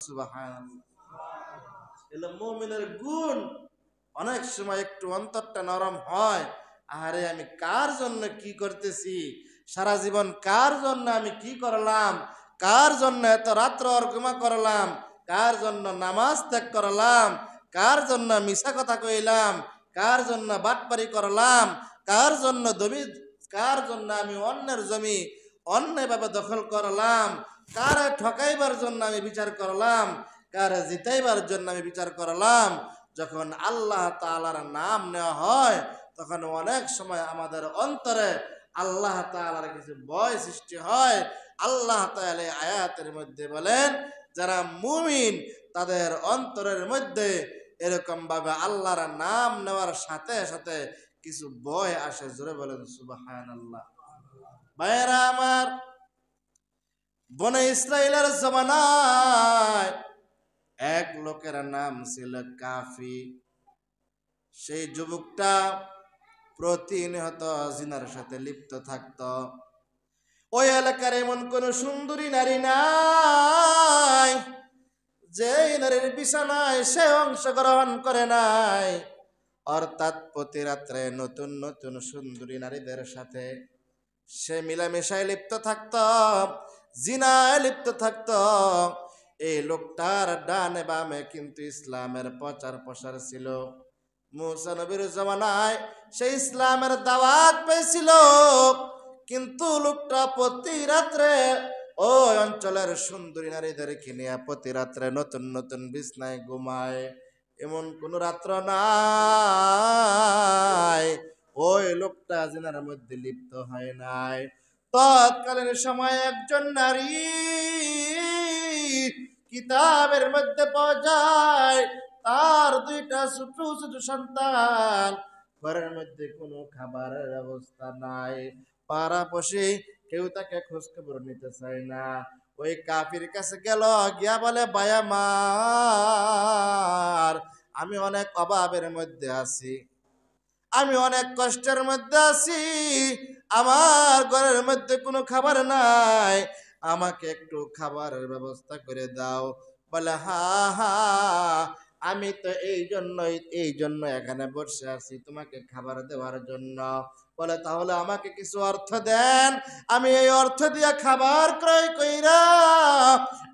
সুবহানাল্লাহ। এলো মুমিনের গুণ। অনেক সময় একটু অন্তরটা নরম হয়। আরে আমি কার জন্য কি করতেছি, সারা জীবন কার জন্য আমি কি করলাম, কার জন্য এত রাত্র অর্গমা করলাম, কার জন্য নামাজ ত্যাগ করলাম, কার জন্য মিশা কথা কইলাম, কার জন্য বাটপারি করলাম, কার জন্য জমি, কার জন্য আমি অন্যের জমি অন্যভাবে দখল করলাম, কারে ঠকাইবার জন্য আমি বিচার করলাম, কারে জিতাইবার জন্য আমি বিচার করলাম। যখন আল্লাহ তাআলার নাম নেওয়া হয় তখন অনেক সময় আমাদের অন্তরে আল্লাহ তাআলার কিছু ভয় সৃষ্টি হয়। আল্লাহ তাআলা এই আয়াতের মধ্যে বলেন, যারা মুমিন তাদের অন্তরের মধ্যে এরকম ভাবে আল্লাহর নাম নেওয়ার সাথে সাথে কিছু ভয় আসে। জোরে বলেন সুবহানাল্লাহ। ভাইরা আমার, বনে ইসরাইলের জমানায় এক লোকের নাম ছিল কাফি। সেই যুবকটা প্রতিনিয়ত জিনার সাথে লিপ্ত থাকত। ওই এলাকার এমন কোন সুন্দরী নারী নাই যে নারীর বিছানায় সে অংশগ্রহণ করে নাই। অর্থাৎ প্রতি রাত্রে নতুন নতুন সুন্দরী নারীদের সাথে সে মিলামেশায় লিপ্ত থাকত, জিনায় লিপ্ত থাকত। এই লোকটার ডানে বামে কিন্তু ইসলামের প্রচার প্রসার ছিল। মুসা নবীর জামানায় সে ইসলামের দাওয়াত পেয়েছিল, কিন্তু লোকটা প্রতি রাত্রে ওই অঞ্চলের সুন্দরী নারীদেরকে নিয়ে প্রতি রাত্রে নতুন নতুন বিছনায় ঘুমায়। এমন কোন রাত্র নাই ওই লোকটা জিনার মধ্যে লিপ্ত হয় নাই। তৎকালীন সময় একজন নারী কিতাবের মধ্যে পাওয়া যায়, তার দুইটা ছোট ছোট সন্তান, ঘরের মধ্যে কোনো খাবারের ব্যবস্থা নাই, পাড়াপড়শি কেউ তাকে খোঁজ খবর নিতে চায় না। ওই কাফির কাছে গেল, গিয়া বলে, ভাই আমার, আমি অনেক অভাবের মধ্যে আছি, আমি অনেক কষ্টের মধ্যে আছি, আমার ঘরের মধ্যে কোনো খাবার নাই, আমাকে একটু খাবারের ব্যবস্থা করে দাও। বলে, হা হা, আমি তো এই জন্য এখানে বসে আছি, তোমাকে খাবার দেওয়ার জন্য। বলে, তাহলে আমাকে কিছু অর্থ দেন, আমি এই অর্থ দিয়ে খাবার ক্রয় কইরা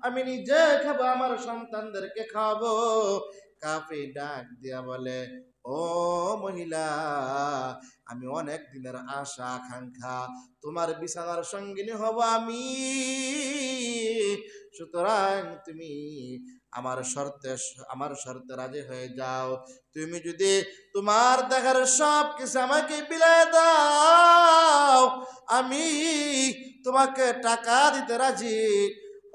আমি নিজে খাবো, আমার সন্তানদেরকে খাওয়াবো। কাফি ডাক দিয়া বলে, ও মহিলা, আমি অনেক দিনের আশা আকাঙ্ক্ষা, তোমার বিছানার সঙ্গিনী হব আমি, সুতরাং তুমি আমার শর্তে রাজি হয়ে যাও। তুমি যদি তোমার দেখার সব কিছু আমাকে বিলিয়ে দাও, আমি তোমাকে টাকা দিতে রাজি,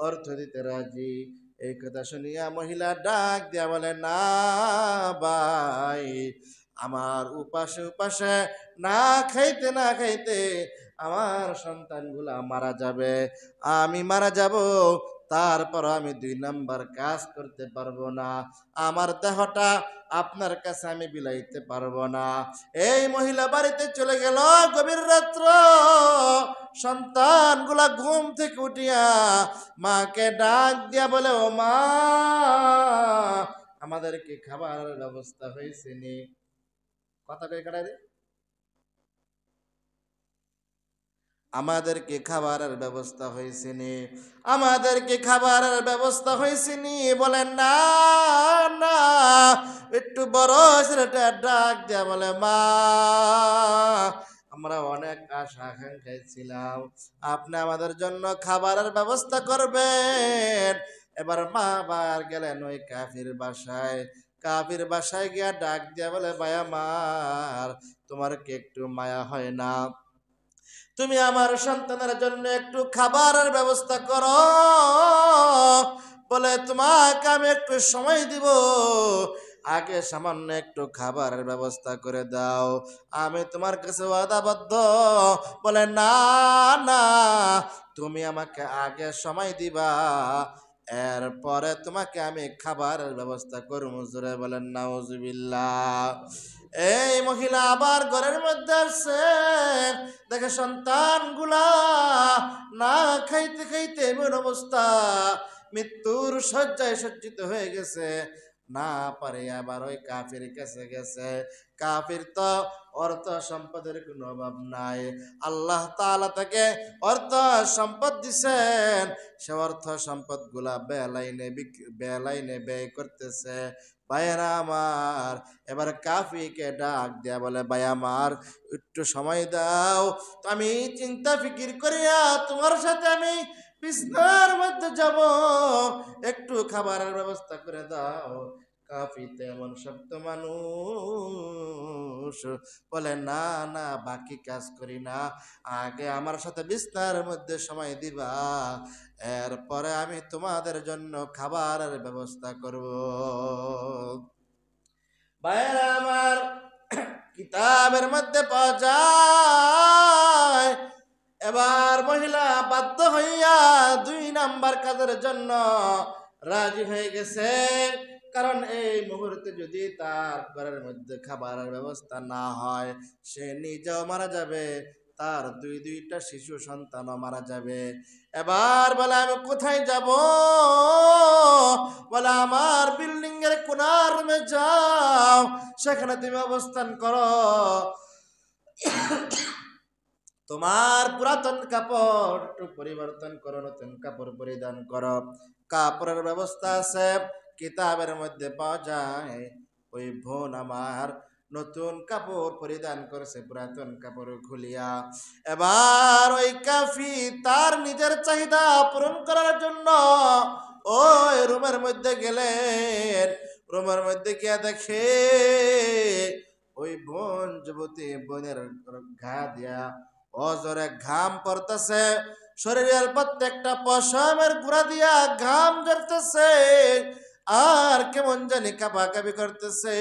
অর্থ দিতে রাজি। এই কথা শুনিয়া মহিলা ডাক দিয়া বলে, না ভাই, আমার উপাসে উপাসে না খাইতে না খাইতে আমার সন্তানগুলা মারা যাবে, আমি মারা যাব, তারপর আমি 2 নাম্বার কাজ করতে পারবো না, আমার দেহটা আপনার কাছে আমি বিলাইতে পারবো না। এই মহিলা বাড়িতে চলে গেল। গভীর রাত্র সন্তানগুলা ঘুম থেকে উঠিয়া মাকে ডাক দিয়া বলে, ও মা, আমাদেরকে খাবারের ব্যবস্থা হয়েছে নি? কথা কই কাটাই রে, আমাদেরকে খাবারের ব্যবস্থা হয়েছে নি? আমাদেরকে খাবারের ব্যবস্থা হয়েছে নি? বলেন না, না। একটু বড় ছেলেটা ডাক দিয়া বলে, মা, আমরা অনেক আশা আকাঙ্ক্ষায় ছিলাম, আপনি আমাদের জন্য খাবারের ব্যবস্থা করবেন। এবার মা আবার গেলেন ওই কাফির বাসায়। কাফির বাসায় গিয়া ডাক দিয়া বলে, ভাই আমার, তোমার কি একটু মায়া হয় না? তুমি আমার সন্তানের জন্য একটু খাবারের ব্যবস্থা করো। বলে, তোমাকে আমি একটু সময় দিব, আগে সামান্য একটু খাবারের ব্যবস্থা করে দাও, আমি তোমার কাছে ওয়াদাবদ্ধ। বলে, না না, তুমি আমাকে আগে সময় দিবা, এরপরে তোমাকে আমি খাবারের ব্যবস্থা করব। জোরে বলেন নাউজুবিল্লাহ। এই মহিলা আবার ঘরের মধ্যে আসছে, দেখে সন্তানগুলা না খাইতে খাইতে এমন অবস্থা, মৃত্যুর শয্যায় সজ্জিত হয়ে গেছে, না পারে আবার ওই কাফির কাছে গেছে। কাফির তো অর্থ সম্পদের কোনো অভাব নাই, আল্লাহ তাআলা তাকে অর্থ সম্পদ দিছেন, সে অর্থ সম্পদ গুলা বেলাইনে ব্যয় করতেছে। ভাইয়েরা আমার, এবার কাফিকে ডাক দেয়া বলে, ভাই আমার একটু সময় দাও, তো আমি চিন্তা ফিকির করিয়া তোমার সাথে আমি বিছনার মধ্যে যাব, একটু খাবারের ব্যবস্থা করে দাও। কাফি তেমন শক্ত মানুষ, বলে না না, বাকি কাজ করি না, আগে আমার সাথে বিছনার মধ্যে সময় দিবা, এরপরে আমি তোমাদের জন্য খাবারের ব্যবস্থা করব। ভাইয়েরা আমার, কিতাবের মধ্যে পাওয়া যায়, এবার মহিলা বাধ্য হইয়া 2 নাম্বার কাজের জন্য রাজি হয়ে গেছে। কারণ এই মুহূর্তে যদি তার ঘরের মধ্যে খাবারের ব্যবস্থা না হয়, সে নিজেও মারা যাবে, তার দুইটা শিশু সন্তানও মারা যাবে। এবার বলে আমি কোথায় যাব? বলে আমার বিল্ডিং এর কোনার রুমে যাও, সেখানে তুমি অবস্থান করো, তোমার পুরাতন কাপড় একটু পরিবর্তন করো, নতুন কাপড় পরিধান করো। কাপড়ের ব্যবস্থা আছে, কিতাবের মধ্যে পাওয়া যায় ওই বোন আমার নতুন কাপড় পরিধান করেছে, পুরাতন কাপড় খুলিয়া। এবার ওই কাফি তার নিজের চাহিদা পূরণ করার জন্য ওই রুমের মধ্যে গেলেন। রুমের মধ্যে গিয়া দেখে ওই বোন যুবতী, বোনের ঘা দিয়া অজরে ঘাম পড়তেছে, শরীরের প্রত্যেকটা পশমের গুড়া দিয়া ঘাম ঝরতেছে, আর কেমন জানি কাঁপাকাঁপি করতেছে,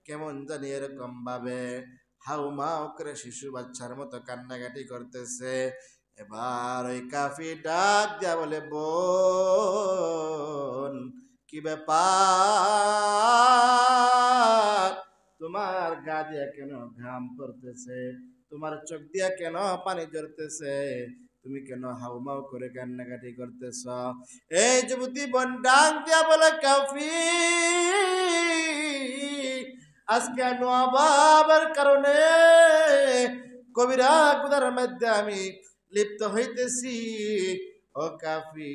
কেমন জানি এরকম ভাবে হাউমাউ করে শিশু বাচ্চার মতো কান্নাকাটি করতেছে। এবার ওই কাফি ডাক দিয়া বলে, বোন কি ব্যাপার, তোমার গা দিয়া কেন ঘাম পড়তেছে, তোমার চোখ দিয়া কেন পানি ঝরতেছে, তুমি কেন হাউমাউ করে কান্নাকাটি করতেছ? এই যুবতী বোন ডাক দিয়া বলে, কাফি আজকে আমি অভাবের কারণে কবিরা গুনার মধ্যে আমি লিপ্ত হইতেছি। ও কাফি